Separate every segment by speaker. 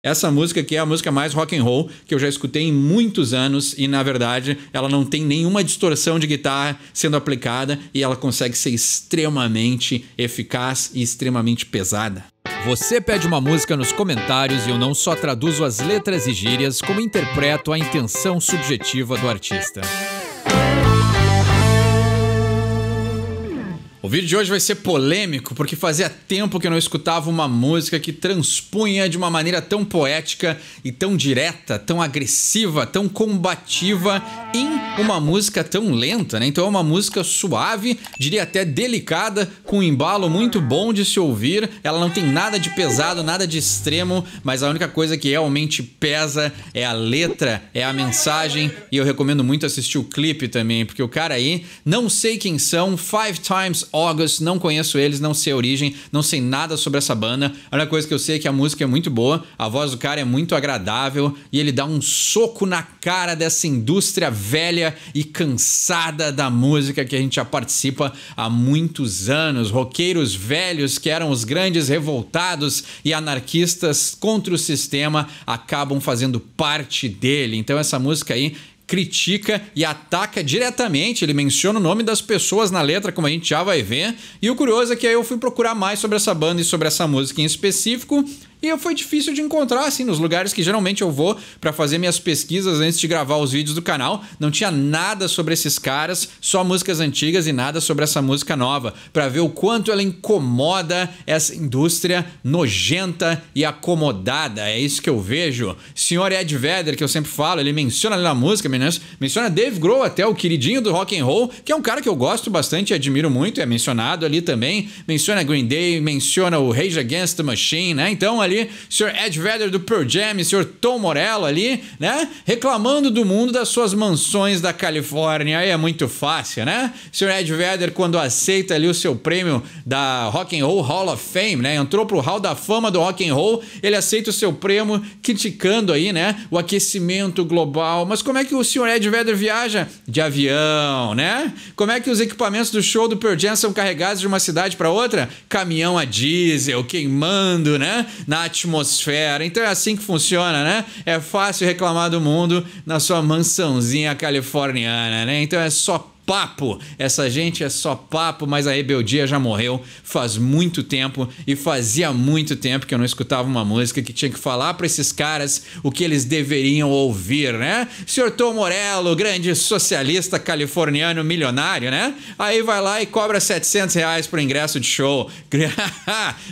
Speaker 1: Essa música aqui é a música mais rock and roll que eu já escutei em muitos anos e, na verdade, ela não tem nenhuma distorção de guitarra sendo aplicada e ela consegue ser extremamente eficaz e extremamente pesada.
Speaker 2: Você pede uma música nos comentários e eu não só traduzo as letras e gírias, como interpreto a intenção subjetiva do artista.
Speaker 1: O vídeo de hoje vai ser polêmico porque fazia tempo que eu não escutava uma música que transpunha de uma maneira tão poética e tão direta, tão agressiva, tão combativa em uma música tão lenta, né? Então é uma música suave, diria até delicada, com um embalo muito bom de se ouvir. Ela não tem nada de pesado, nada de extremo, mas a única coisa que realmente pesa é a letra, é a mensagem, e eu recomendo muito assistir o clipe também, porque o cara aí, não sei quem são, Five Times August, não conheço eles, não sei a origem, não sei nada sobre essa banda. A única coisa que eu sei é que a música é muito boa, a voz do cara é muito agradável e ele dá um soco na cara dessa indústria velha e cansada da música que a gente já participa há muitos anos. Roqueiros velhos que eram os grandes revoltados e anarquistas contra o sistema acabam fazendo parte dele. Então essa música aí critica e ataca diretamente, ele menciona o nome das pessoas na letra, como a gente já vai ver. E o curioso é que aí eu fui procurar mais sobre essa banda e sobre essa música em específico, e foi difícil de encontrar, assim, nos lugares que geralmente eu vou para fazer minhas pesquisas antes de gravar os vídeos do canal. Não tinha nada sobre esses caras, só músicas antigas e nada sobre essa música nova, para ver o quanto ela incomoda essa indústria nojenta e acomodada. É isso que eu vejo. Sr. Ed Vedder, que eu sempre falo, ele menciona ali na música, menciona Dave Grohl, até o queridinho do rock and roll, que é um cara que eu gosto bastante e admiro muito, é mencionado ali também. Menciona Green Day, menciona o Rage Against the Machine, né? Então ali, Sr. Ed Vedder do Pearl Jam, Sr. Tom Morello ali, né? Reclamando do mundo das suas mansões da Califórnia. Aí é muito fácil, né? Sr. Ed Vedder, quando aceita ali o seu prêmio da Rock and Roll Hall of Fame, né? Entrou pro Hall da Fama do Rock and Roll, ele aceita o seu prêmio criticando aí, né? O aquecimento global. Mas como é que o Sr. Ed Vedder viaja? De avião, né? Como é que os equipamentos do show do Pearl Jam são carregados de uma cidade para outra? Caminhão a diesel, queimando, né? Na atmosfera. Então é assim que funciona, né? É fácil reclamar do mundo na sua mansãozinha californiana, né? Então é só papo. Essa gente é só papo, mas a rebeldia já morreu faz muito tempo e fazia muito tempo que eu não escutava uma música que tinha que falar para esses caras o que eles deveriam ouvir, né? Sr. Tom Morello, grande socialista californiano milionário, né? Aí vai lá e cobra R$700 por ingresso de show.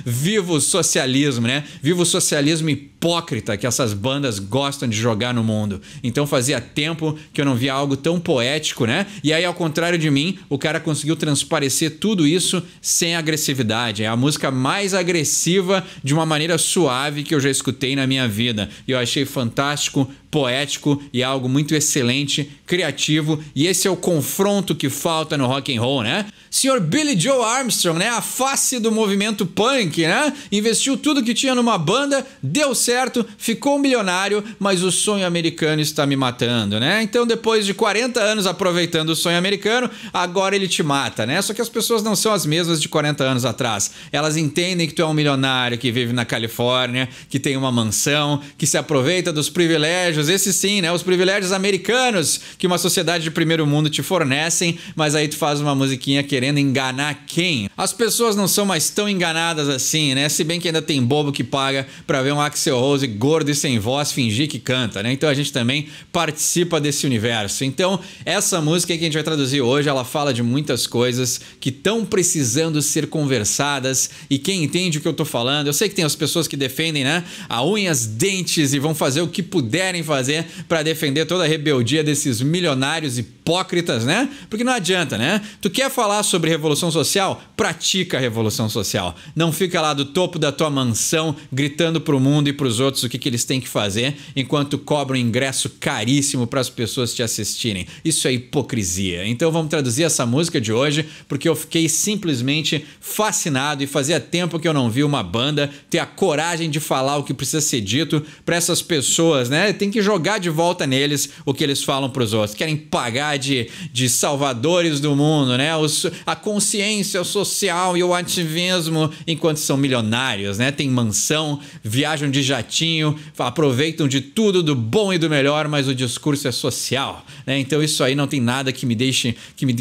Speaker 1: Viva o socialismo, né? Viva o socialismo hipócrita que essas bandas gostam de jogar no mundo. Então fazia tempo que eu não via algo tão poético, né? E aí, ao contrário de mim, o cara conseguiu transparecer tudo isso sem agressividade. É a música mais agressiva de uma maneira suave que eu já escutei na minha vida. E eu achei fantástico, poético e algo muito excelente, criativo. E esse é o confronto que falta no rock and roll, né? Sr. Billy Joe Armstrong, né? A face do movimento punk, né? Investiu tudo que tinha numa banda, deu certo, ficou milionário, mas o sonho americano está me matando, né? Então, depois de 40 anos aproveitando o sonho americano, agora ele te mata, né? Só que as pessoas não são as mesmas de 40 anos atrás. Elas entendem que tu é um milionário que vive na Califórnia, que tem uma mansão, que se aproveita dos privilégios, esses sim, né? Os privilégios americanos que uma sociedade de primeiro mundo te fornecem, mas aí tu faz uma musiquinha querendo enganar quem? As pessoas não são mais tão enganadas assim, né? Se bem que ainda tem bobo que paga pra ver um Axl Rose gordo e sem voz fingir que canta, né? Então a gente também participa desse universo. Então essa música que a gente vai traduzir hoje, ela fala de muitas coisas que estão precisando ser conversadas, e quem entende o que eu tô falando, eu sei que tem as pessoas que defendem, né, a unhas, dentes, e vão fazer o que puderem fazer para defender toda a rebeldia desses milionários hipócritas, né? Porque não adianta, né? Tu quer falar sobre revolução social? Pratica a revolução social. Não fica lá do topo da tua mansão gritando pro mundo e pros outros o que eles têm que fazer, enquanto cobra um ingresso caríssimo para as pessoas te assistirem. Isso é hipocrisia. Então vamos traduzir essa música de hoje, porque eu fiquei simplesmente fascinado e fazia tempo que eu não vi uma banda ter a coragem de falar o que precisa ser dito para essas pessoas, né? Tem que jogar de volta neles o que eles falam pros outros. Querem pagar de salvadores do mundo, né? A consciência social e o ativismo enquanto são milionários, né? Tem mansão, viajam de jatinho, aproveitam de tudo, do bom e do melhor, mas o discurso é social, né? Então isso aí não tem nada que me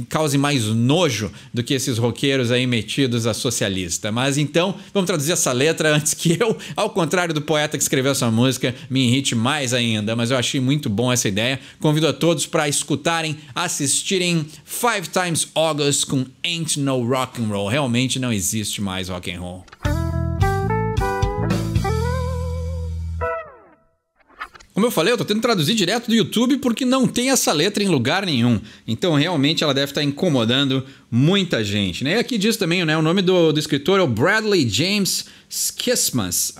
Speaker 1: cause mais nojo do que esses roqueiros aí metidos a socialista. Mas então, vamos traduzir essa letra antes que eu, ao contrário do poeta que escreveu essa música, me irrite mais ainda. Mas eu achei muito bom essa ideia. Convido a todos para escutarem, assistirem Five Times August com Ain't No Rock and Roll. Realmente não existe mais rock and roll. Como eu falei, eu tô tentando traduzir direto do YouTube porque não tem essa letra em lugar nenhum. Então, realmente, ela deve estar incomodando muita gente, né? E aqui diz também, né? O nome do escritor é o Bradley James Skismas.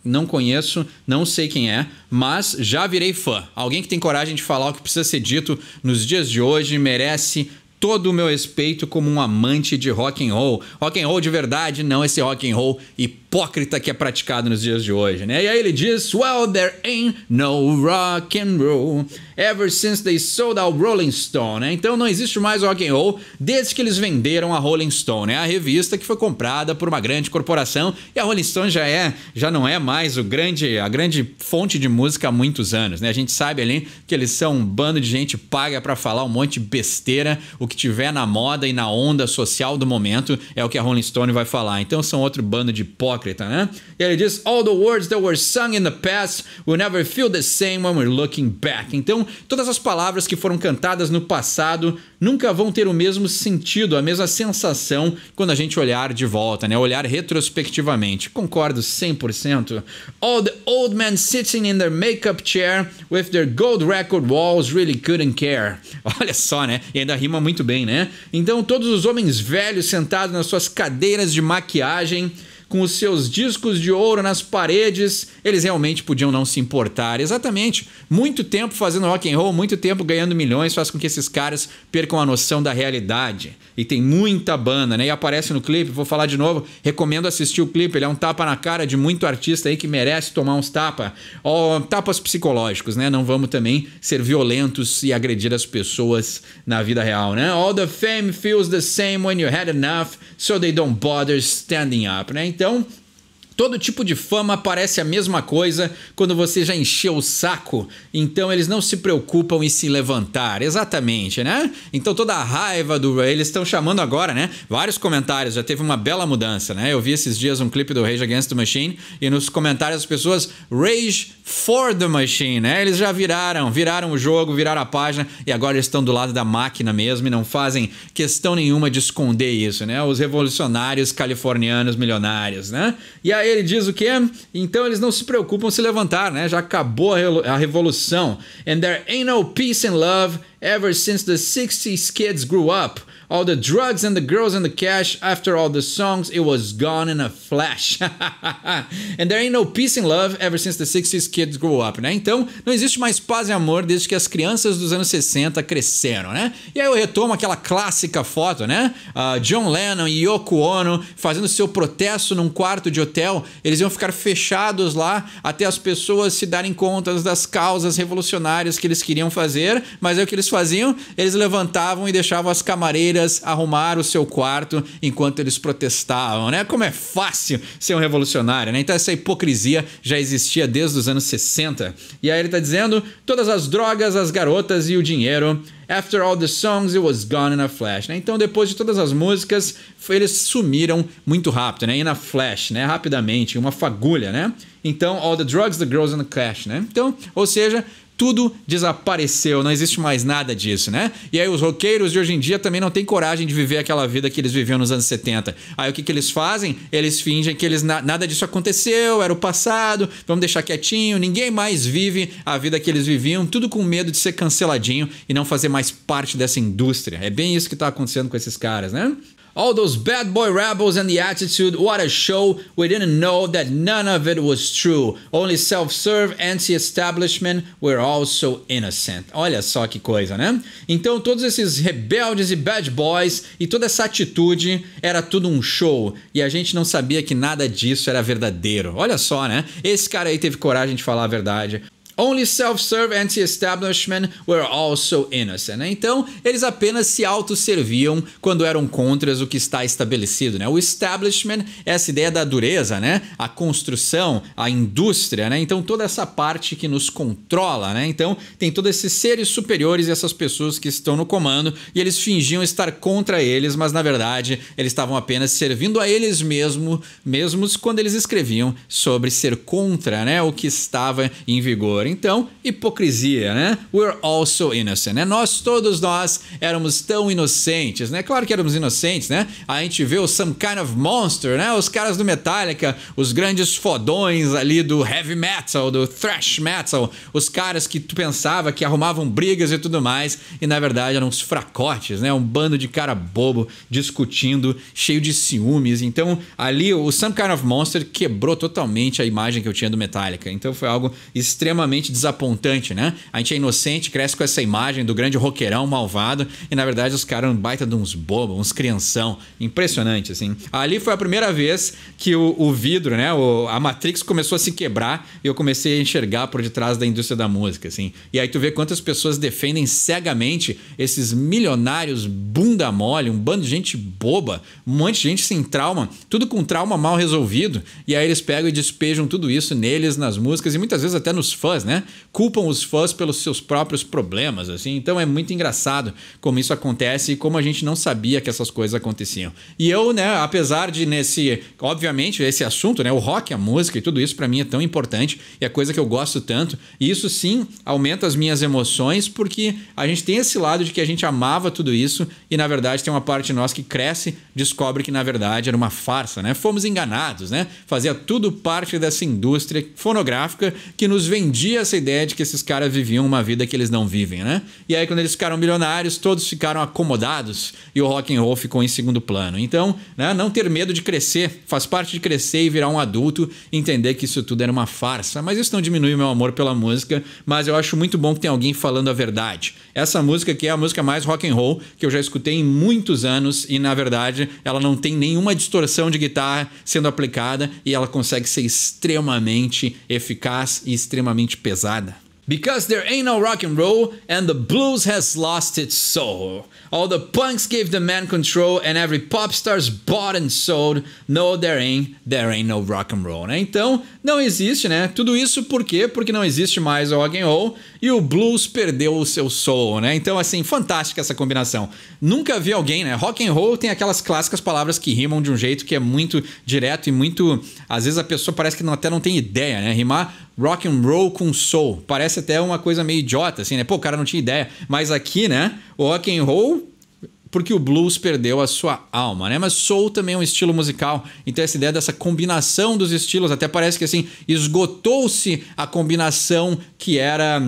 Speaker 1: Não conheço, não sei quem é, mas já virei fã. Alguém que tem coragem de falar o que precisa ser dito nos dias de hoje merece todo o meu respeito como um amante de rock and roll. Rock and roll de verdade, não esse rock and roll hipócrita que é praticado nos dias de hoje, né? E aí ele diz, well, there ain't no rock and roll ever since they sold out Rolling Stone, né? Então não existe mais rock and roll desde que eles venderam a Rolling Stone, né? A revista que foi comprada por uma grande corporação, e a Rolling Stone já não é mais a grande fonte de música há muitos anos, né? A gente sabe ali que eles são um bando de gente paga pra falar um monte de besteira. O que tiver na moda e na onda social do momento é o que a Rolling Stone vai falar. Então são outro bando de hipócrita, né? E ele diz, all the words that were sung in the past will never feel the same when we're looking back. Então todas as palavras que foram cantadas no passado nunca vão ter o mesmo sentido, a mesma sensação quando a gente olhar de volta, né? Olhar retrospectivamente. Concordo 100%. All the old men sitting in their makeup chair with their gold record walls really couldn't care. Olha só, né? E ainda rima muito bem, né? Então todos os homens velhos sentados nas suas cadeiras de maquiagem, com os seus discos de ouro nas paredes, eles realmente podiam não se importar. Exatamente. Muito tempo fazendo rock and roll, muito tempo ganhando milhões, faz com que esses caras percam a noção da realidade. E tem muita banda, né? E aparece no clipe, vou falar de novo, recomendo assistir o clipe, ele é um tapa na cara de muito artista aí que merece tomar uns tapas psicológicos, né? Não vamos também ser violentos e agredir as pessoas na vida real, né? All the fame feels the same when you had enough, so they don't bother standing up, né? Então, todo tipo de fama parece a mesma coisa quando você já encheu o saco, então eles não se preocupam em se levantar, exatamente, né? Então toda a raiva eles estão chamando agora, né? Vários comentários, já teve uma bela mudança, né? Eu vi esses dias um clipe do Rage Against the Machine e nos comentários as pessoas Rage for the Machine, né? Eles já viraram o jogo, viraram a página e agora eles estão do lado da máquina mesmo e não fazem questão nenhuma de esconder isso, né? Os revolucionários californianos milionários, né? E aí ele diz o quê? Então eles não se preocupam em se levantar, né? Já acabou a revolução. And there ain't no peace and love ever since the 60s kids grew up. All the drugs and the girls and the cash, after all the songs, it was gone in a flash. And there ain't no peace and love ever since the 60s kids grew up, né? Então, não existe mais paz e amor desde que as crianças dos anos 60 cresceram, né? E aí eu retomo aquela clássica foto, né? John Lennon e Yoko Ono fazendo seu protesto num quarto de hotel. Eles iam ficar fechados lá até as pessoas se darem conta das causas revolucionárias que eles queriam fazer, mas aí o que eles faziam? Eles levantavam e deixavam as camareiras arrumar o seu quarto enquanto eles protestavam, né? Como é fácil ser um revolucionário, né? Então essa hipocrisia já existia desde os anos 60. E aí ele tá dizendo, todas as drogas, as garotas e o dinheiro, after all the songs, it was gone in a flash, né? Então depois de todas as músicas, eles sumiram muito rápido, né? In a flash, né? Rapidamente, uma fagulha, né? Então, all the drugs, the girls and the cash, né? Então, ou seja, tudo desapareceu, não existe mais nada disso, né? E aí os roqueiros de hoje em dia também não têm coragem de viver aquela vida que eles viviam nos anos 70. Aí o que eles fazem? Eles fingem que nada disso aconteceu, era o passado, vamos deixar quietinho, ninguém mais vive a vida que eles viviam, tudo com medo de ser canceladinho e não fazer mais parte dessa indústria. É bem isso que está acontecendo com esses caras, né? All those bad boy rebels and the attitude, what a show. We didn't know that none of it was true. Only self-serve, anti-establishment, we're all so innocent. Olha só que coisa, né? Então todos esses rebeldes e bad boys e toda essa atitude era tudo um show. E a gente não sabia que nada disso era verdadeiro. Olha só, né? Esse cara aí teve coragem de falar a verdade. Only self-serve anti-establishment were also innocent. Né? Então, eles apenas se autosserviam quando eram contra o que está estabelecido. Né? O establishment é essa ideia da dureza, né? A construção, a indústria. Né? Então, toda essa parte que nos controla. Né? Então, tem todos esses seres superiores e essas pessoas que estão no comando e eles fingiam estar contra eles, mas na verdade eles estavam apenas servindo a eles mesmos quando eles escreviam sobre ser contra, né, o que estava em vigor. Então, hipocrisia, né? We're also innocent, né? Todos nós éramos tão inocentes, né? Claro que éramos inocentes, né? A gente vê o Some Kind of Monster, né? Os caras do Metallica, os grandes fodões ali do heavy metal, do thrash metal, os caras que tu pensava que arrumavam brigas e tudo mais, e na verdade eram uns fracotes, né? Um bando de cara bobo discutindo, cheio de ciúmes. Então, ali o Some Kind of Monster quebrou totalmente a imagem que eu tinha do Metallica. Então, foi algo extremamente desapontante, né? A gente é inocente, cresce com essa imagem do grande roqueirão malvado e na verdade os caras eram baita de uns bobos, uns crianção. Impressionante, assim. Ali foi a primeira vez que o vidro, né? A Matrix começou a se quebrar e eu comecei a enxergar por detrás da indústria da música, assim. E aí tu vê quantas pessoas defendem cegamente esses milionários bunda mole, um bando de gente boba, um monte de gente sem trauma, tudo com trauma mal resolvido. E aí eles pegam e despejam tudo isso neles, nas músicas e muitas vezes até nos fãs, né? Culpam os fãs pelos seus próprios problemas, assim. Então é muito engraçado como isso acontece e como a gente não sabia que essas coisas aconteciam. E eu, né, apesar de obviamente, esse assunto, né, o rock, a música e tudo isso pra mim é tão importante e é coisa que eu gosto tanto. E isso sim aumenta as minhas emoções porque a gente tem esse lado de que a gente amava tudo isso e na verdade tem uma parte de nós que cresce, descobre que na verdade era uma farsa, né? Fomos enganados, né? Fazia tudo parte dessa indústria fonográfica que nos vendia essa ideia de que esses caras viviam uma vida que eles não vivem, né? E aí quando eles ficaram milionários, todos ficaram acomodados e o rock and roll ficou em segundo plano. Então, né, não ter medo de crescer, faz parte de crescer e virar um adulto e entender que isso tudo era uma farsa. Mas isso não diminui o meu amor pela música, mas eu acho muito bom que tem alguém falando a verdade. Essa música aqui é a música mais rock and roll que eu já escutei em muitos anos e na verdade ela não tem nenhuma distorção de guitarra sendo aplicada e ela consegue ser extremamente eficaz e extremamente pesada. Because there ain't no rock and roll and the blues has lost its soul. All the punks gave the man control and every pop star's bought and sold. No, there ain't no rock and roll, né? Então, não existe, né? Tudo isso por quê? Porque não existe mais o rock and roll e o blues perdeu o seu soul, né? Então, assim, fantástica essa combinação. Nunca vi alguém, né? Rock and roll tem aquelas clássicas palavras que rimam de um jeito que é muito direto e muito... Às vezes a pessoa parece que até não tem ideia, né? Rimar rock and roll com soul. Parece até uma coisa meio idiota, assim, né? Pô, o cara não tinha ideia. Mas aqui, né? O rock and roll... porque o blues perdeu a sua alma, né? Mas soul também é um estilo musical. Então essa ideia dessa combinação dos estilos, até parece que assim, esgotou-se a combinação que era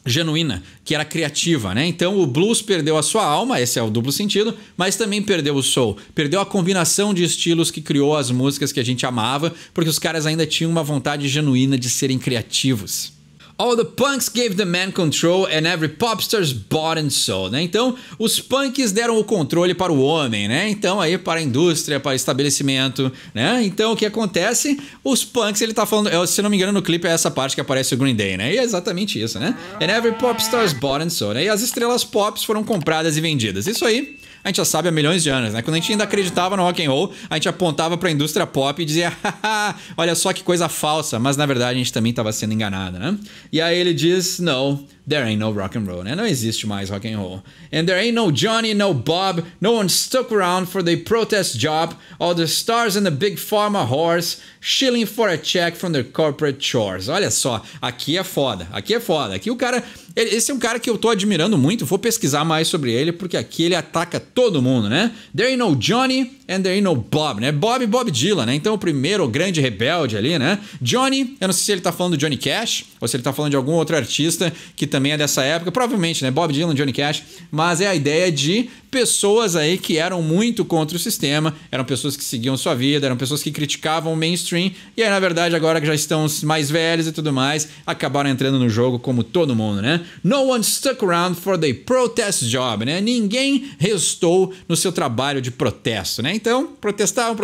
Speaker 1: genuína, que era criativa, né? Então o blues perdeu a sua alma, esse é o duplo sentido, mas também perdeu o soul. Perdeu a combinação de estilos que criou as músicas que a gente amava, porque os caras ainda tinham uma vontade genuína de serem criativos. All the punks gave the man control and every popstar's bought and sold, né? Então, os punks deram o controle para o homem, né? Então, aí para a indústria, para o estabelecimento, né? Então, o que acontece? Os punks, ele tá falando, se não me engano, no clipe é essa parte que aparece o Green Day, né? E é exatamente isso, né? And every popstar's bought and sold, né? E as estrelas pop foram compradas e vendidas. Isso aí a gente já sabe há milhões de anos, né? Quando a gente ainda acreditava no rock and roll, a gente apontava para a indústria pop e dizia, haha, olha só que coisa falsa, mas na verdade a gente também estava sendo enganado, né? E aí ele diz, no, there ain't no rock and roll, né? Não existe mais rock and roll. And there ain't no Johnny, no Bob, no one stuck around for the protest job, all the stars and the big pharma horse, shilling for a check from their corporate chores. Olha só, aqui é foda, aqui é foda. Aqui o cara, esse é um cara que eu tô admirando muito, vou pesquisar mais sobre ele, porque aqui ele ataca todo mundo, né? There ain't no Johnny and there ain't no Bob, né? Bob Dylan, né? Então o primeiro grande rebelde ali, né? Johnny, eu não sei se ele tá falando do Johnny Cash, ou se ele tá falando de algum outro artista que também é dessa época, provavelmente, né? Bob Dylan, Johnny Cash, mas é a ideia de pessoas aí que eram muito contra o sistema, eram pessoas que seguiam sua vida, eram pessoas que criticavam o mainstream, e aí na verdade agora que já estão mais velhos e tudo mais, acabaram entrando no jogo como todo mundo, né? No one stuck around for the protest job, né? Ninguém restou no seu trabalho de protesto, né? Então, protestavam,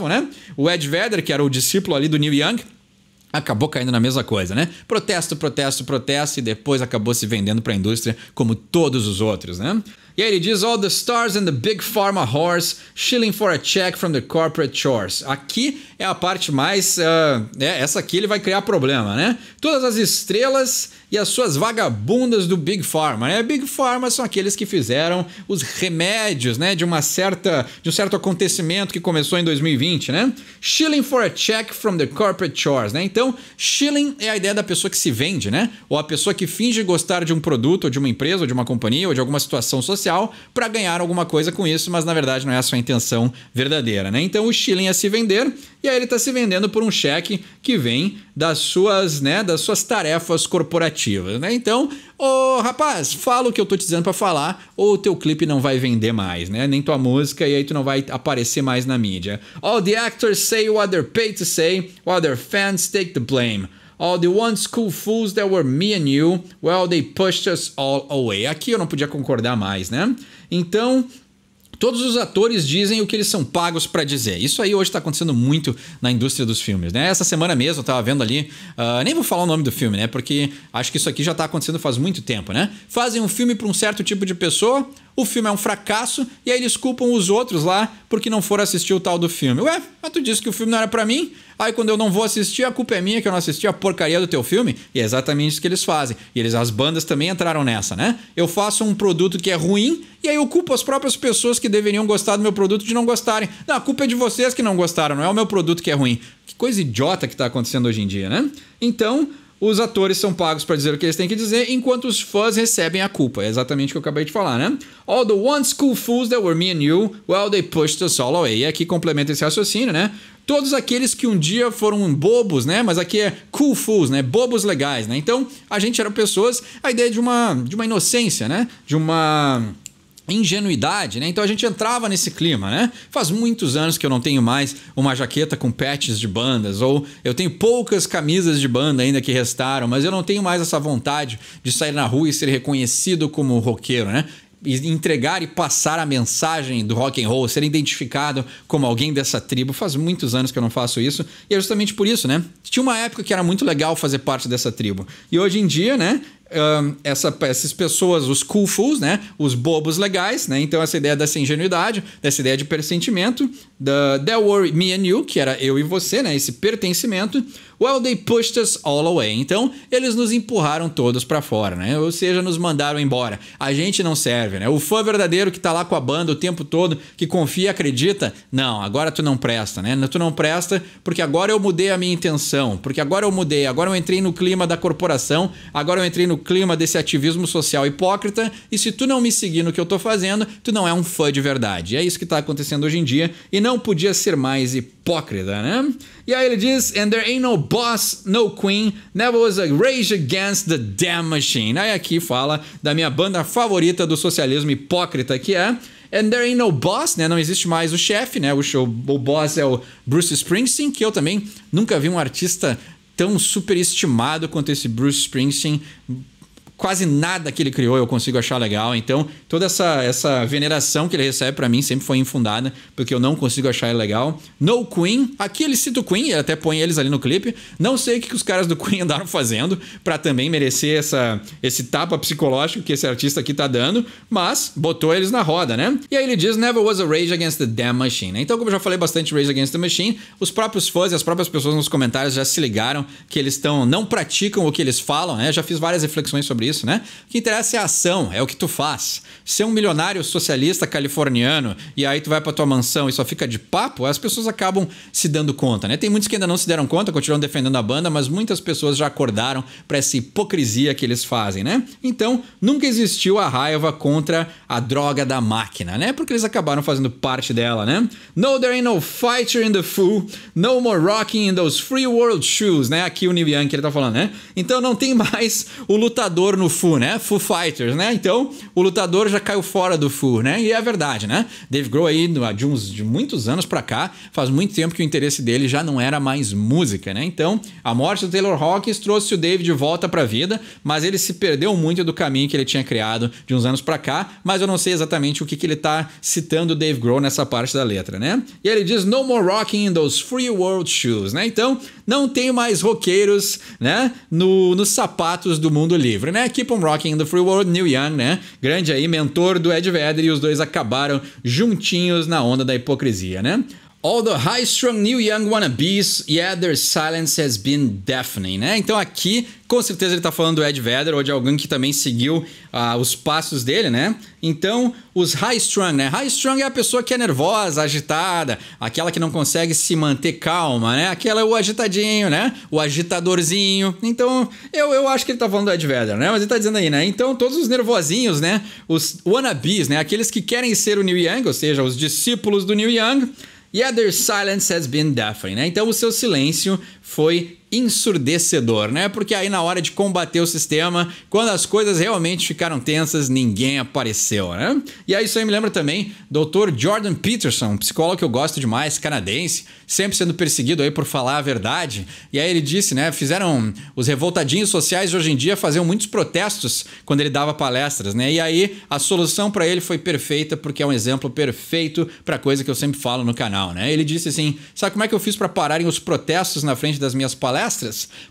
Speaker 1: né? O Ed Vedder, que era o discípulo ali do Neil Young, acabou caindo na mesma coisa, né? Protesto e depois acabou se vendendo para a indústria como todos os outros, né? E aí ele diz, all the stars and the big pharma horse shilling for a check from the corporate chores. Aqui é a parte mais... essa aqui ele vai criar problema, né? Todas as estrelas e as suas vagabundas do Big Pharma, né? Big Pharma são aqueles que fizeram os remédios, né? De um certo acontecimento que começou em 2020, né? Shilling for a check from the corporate chores, né? Então, shilling é a ideia da pessoa que se vende, né? Ou a pessoa que finge gostar de um produto, ou de uma empresa, ou de uma companhia, ou de alguma situação social para ganhar alguma coisa com isso, mas na verdade não é a sua intenção verdadeira, né? Então, o shilling é se vender, e aí ele está se vendendo por um cheque que vem das suas tarefas corporativas, né? Então, rapaz, fala o que eu tô te dizendo para falar, ou o teu clipe não vai vender mais, né? Nem tua música, e aí tu não vai aparecer mais na mídia. All the actors say what they're paid to say, while their fans take the blame. All the one school fools that were me and you, well, they pushed us all away. Aqui eu não podia concordar mais, né? Então, todos os atores dizem o que eles são pagos para dizer. Isso aí hoje está acontecendo muito na indústria dos filmes, né? Essa semana mesmo eu estava vendo ali, nem vou falar o nome do filme, né? Porque acho que isso aqui já está acontecendo faz muito tempo, né? Fazem um filme para um certo tipo de pessoa, o filme é um fracasso e aí eles culpam os outros lá porque não foram assistir o tal do filme. Ué, mas tu disse que o filme não era pra mim? Aí quando eu não vou assistir, a culpa é minha que eu não assisti a porcaria do teu filme? E é exatamente isso que eles fazem. E as bandas também entraram nessa, né? Eu faço um produto que é ruim e aí eu culpo as próprias pessoas que deveriam gostar do meu produto de não gostarem. Não, a culpa é de vocês que não gostaram, não é o meu produto que é ruim. Que coisa idiota que tá acontecendo hoje em dia, né? Então, os atores são pagos para dizer o que eles têm que dizer, enquanto os fãs recebem a culpa. É exatamente o que eu acabei de falar, né? All the one school fools that were me and you, well, they pushed us all away. E aqui complementa esse raciocínio, né? Todos aqueles que um dia foram bobos, né? Mas aqui é cool fools, né? Bobos legais, né? Então, a gente era pessoas... A ideia de uma inocência, né? De uma ingenuidade, né? Então a gente entrava nesse clima, né? Faz muitos anos que eu não tenho mais uma jaqueta com patches de bandas, ou eu tenho poucas camisas de banda ainda que restaram, mas eu não tenho mais essa vontade de sair na rua e ser reconhecido como roqueiro, né? E entregar e passar a mensagem do rock and roll, ser identificado como alguém dessa tribo. Faz muitos anos que eu não faço isso, e é justamente por isso, né? Tinha uma época que era muito legal fazer parte dessa tribo, e hoje em dia, né? Essas pessoas, os cool fools, né? Os bobos legais, né? Então essa ideia dessa ingenuidade, dessa ideia de persentimento, that were me and you, que era eu e você, né? Esse pertencimento, well, they pushed us all away. Então eles nos empurraram todos para fora, né? Ou seja, nos mandaram embora. A gente não serve, né? O fã verdadeiro que tá lá com a banda o tempo todo, que confia e acredita, não, agora tu não presta, né? Tu não presta porque agora eu mudei a minha intenção, porque agora eu mudei, agora eu entrei no clima da corporação, agora eu entrei no clima desse ativismo social hipócrita, e se tu não me seguir no que eu tô fazendo, tu não é um fã de verdade. É isso que tá acontecendo hoje em dia, e não podia ser mais hipócrita, né? E aí ele diz, and there ain't no boss, no queen, never was a rage against the damn machine. Aí aqui fala da minha banda favorita do socialismo hipócrita, que é And there ain't no boss, né? Não existe mais o chefe, né? O boss é o Bruce Springsteen, que eu também nunca vi um artista tão superestimado quanto esse Bruce Springsteen. Quase nada que ele criou eu consigo achar legal. Então, toda essa veneração que ele recebe pra mim sempre foi infundada, porque eu não consigo achar ele legal. No Queen. Aqui ele cita o Queen, ele até põe eles ali no clipe. Não sei o que os caras do Queen andaram fazendo pra também merecer esse tapa psicológico que esse artista aqui tá dando, mas botou eles na roda, né? E aí ele diz, never was a rage against the damn machine. Então, como eu já falei bastante Rage Against the Machine, os próprios fãs e as próprias pessoas nos comentários já se ligaram que eles não praticam o que eles falam, né? Já fiz várias reflexões sobre isso, né? O que interessa é a ação, é o que tu faz. Ser um milionário socialista californiano e aí tu vai pra tua mansão e só fica de papo, as pessoas acabam se dando conta, né? Tem muitos que ainda não se deram conta, continuam defendendo a banda, mas muitas pessoas já acordaram pra essa hipocrisia que eles fazem, né? Então, nunca existiu a raiva contra a droga da máquina, né? Porque eles acabaram fazendo parte dela, né? No, there ain't no fighter in the fool, no more rocking in those free world shoes, né? Aqui o Neil Young que ele tá falando, né? Então não tem mais o lutador no no Foo, né? Foo Fighters, né? Então, o lutador já caiu fora do Foo, né? E é verdade, né? Dave Grohl aí, de muitos anos pra cá, faz muito tempo que o interesse dele já não era mais música, né? Então, a morte do Taylor Hawkins trouxe o Dave de volta pra vida, mas ele se perdeu muito do caminho que ele tinha criado de uns anos pra cá, mas eu não sei exatamente o que ele tá citando o Dave Grohl nessa parte da letra, né? E ele diz, no more rocking in those free world shoes, né? Então, não tem mais roqueiros, né? Nos sapatos do mundo livre, né? Keep on rocking in the free world, Neil Young, né? Grande aí, mentor do Ed Vedder, e os dois acabaram juntinhos na onda da hipocrisia, né? All the high-strung Neil Young wannabes, yeah, their silence has been deafening, né? Então aqui, com certeza ele tá falando do Ed Vedder ou de alguém que também seguiu os passos dele, né? Então, os high-strung, né? High-strung é a pessoa que é nervosa, agitada, aquela que não consegue se manter calma, né? Aquela é o agitadinho, né? O agitadorzinho. Então, eu acho que ele tá falando do Ed Vedder, né? Mas ele tá dizendo aí, né? Então, todos os nervosinhos, né? Os wannabes, né? Aqueles que querem ser o Neil Young, ou seja, os discípulos do Neil Young, yeah, their silence has been deafening, né? Então o seu silêncio foi ensurdecedor, né? Porque aí na hora de combater o sistema, quando as coisas realmente ficaram tensas, ninguém apareceu, né? E aí isso aí me lembra também Dr. Jordan Peterson, um psicólogo que eu gosto demais, canadense, sempre sendo perseguido aí por falar a verdade. E aí ele disse, né? Fizeram os revoltadinhos sociais de hoje em dia faziam muitos protestos quando ele dava palestras, né? E aí a solução para ele foi perfeita, porque é um exemplo perfeito para coisa que eu sempre falo no canal, né? Ele disse assim, sabe como é que eu fiz para pararem os protestos na frente das minhas palestras?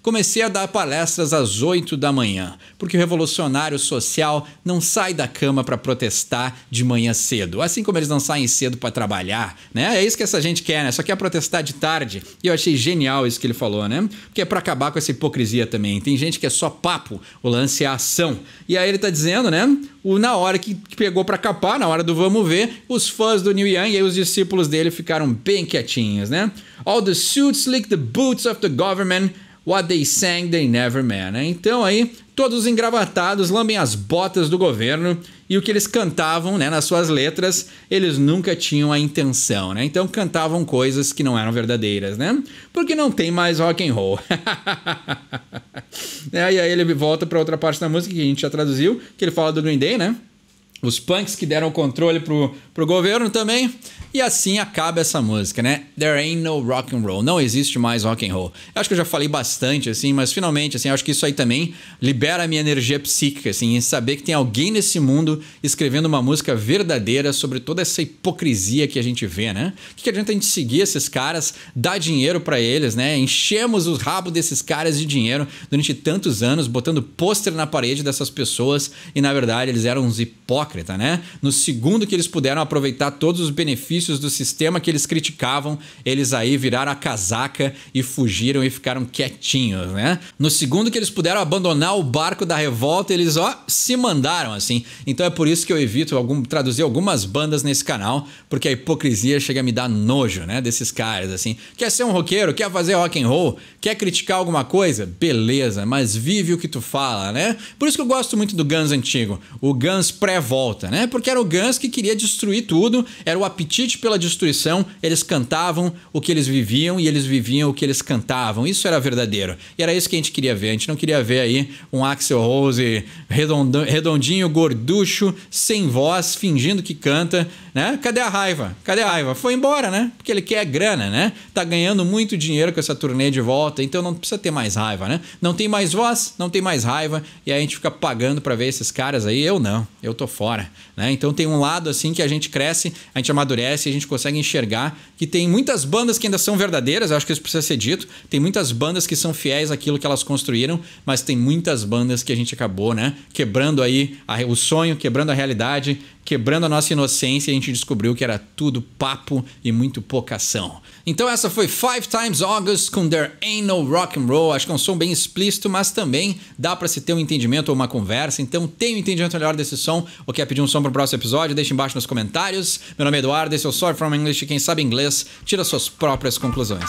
Speaker 1: Comecei a dar palestras às 8 da manhã, porque o revolucionário social não sai da cama para protestar de manhã cedo, assim como eles não saem cedo para trabalhar, né? É isso que essa gente quer, né? Só quer protestar de tarde. E eu achei genial isso que ele falou, né? Porque é para acabar com essa hipocrisia também. Tem gente que é só papo, o lance é a ação. E aí ele tá dizendo, né? Na hora que pegou para capar, na hora do vamos ver, os fãs do Neil Young e os discípulos dele ficaram bem quietinhos, né? All the suits lick the boots of the government, what they sang they never meant, né? Então aí, todos os engravatados lambem as botas do governo e o que eles cantavam, né, nas suas letras, eles nunca tinham a intenção, né? Então cantavam coisas que não eram verdadeiras, né? Porque não tem mais rock and roll. E aí ele volta para outra parte da música que a gente já traduziu, que ele fala do Green Day, né? Os punks que deram o controle pro governo também. E assim acaba essa música, né? There ain't no rock and roll. Não existe mais rock and roll. Eu acho que eu já falei bastante, assim, mas finalmente, assim, eu acho que isso aí também libera a minha energia psíquica, assim, em saber que tem alguém nesse mundo escrevendo uma música verdadeira sobre toda essa hipocrisia que a gente vê, né? O que adianta a gente seguir esses caras, dar dinheiro pra eles, né? Enchemos os rabos desses caras de dinheiro durante tantos anos, botando pôster na parede dessas pessoas e, na verdade, eles eram uns hipócritas, né? No segundo que eles puderam aproveitar todos os benefícios do sistema que eles criticavam, eles aí viraram a casaca e fugiram e ficaram quietinhos, né? No segundo que eles puderam abandonar o barco da revolta, eles, se mandaram, assim. Então é por isso que eu evito traduzir algumas bandas nesse canal, porque a hipocrisia chega a me dar nojo, né? Desses caras, assim. Quer ser um roqueiro? Quer fazer rock and roll? Quer criticar alguma coisa? Beleza, mas vive o que tu fala, né? Por isso que eu gosto muito do Guns antigo, o Guns pré-volta, né? Porque era o Guns que queria destruir tudo, era o apetite pela destruição, eles cantavam o que eles viviam e eles viviam o que eles cantavam. Isso era verdadeiro. E era isso que a gente queria ver. A gente não queria ver aí um Axl Rose redondinho, gorducho, sem voz, fingindo que canta, né? Cadê a raiva? Cadê a raiva? Foi embora, né? Porque ele quer grana, né? Tá ganhando muito dinheiro com essa turnê de volta, então não precisa ter mais raiva, né? Não tem mais voz, não tem mais raiva, e aí a gente fica pagando pra ver esses caras aí. Eu não, eu tô fora, né? Então tem um lado assim que a gente cresce, a gente amadurece, a gente consegue enxergar que tem muitas bandas que ainda são verdadeiras, eu acho que isso precisa ser dito, tem muitas bandas que são fiéis àquilo que elas construíram, mas tem muitas bandas que a gente acabou, né, quebrando aí o sonho, quebrando a realidade, quebrando a nossa inocência, e a gente descobriu que era tudo papo e muito pouca ação. Então essa foi 5 Times August com There Ain't No Rock and Roll. Acho que é um som bem explícito, mas também dá pra se ter um entendimento ou uma conversa. Então tem um entendimento melhor desse som ou quer pedir um som pro próximo episódio, deixa embaixo nos comentários. Meu nome é Eduardo, esse é o Sorry From English, e quem sabe inglês tira suas próprias conclusões.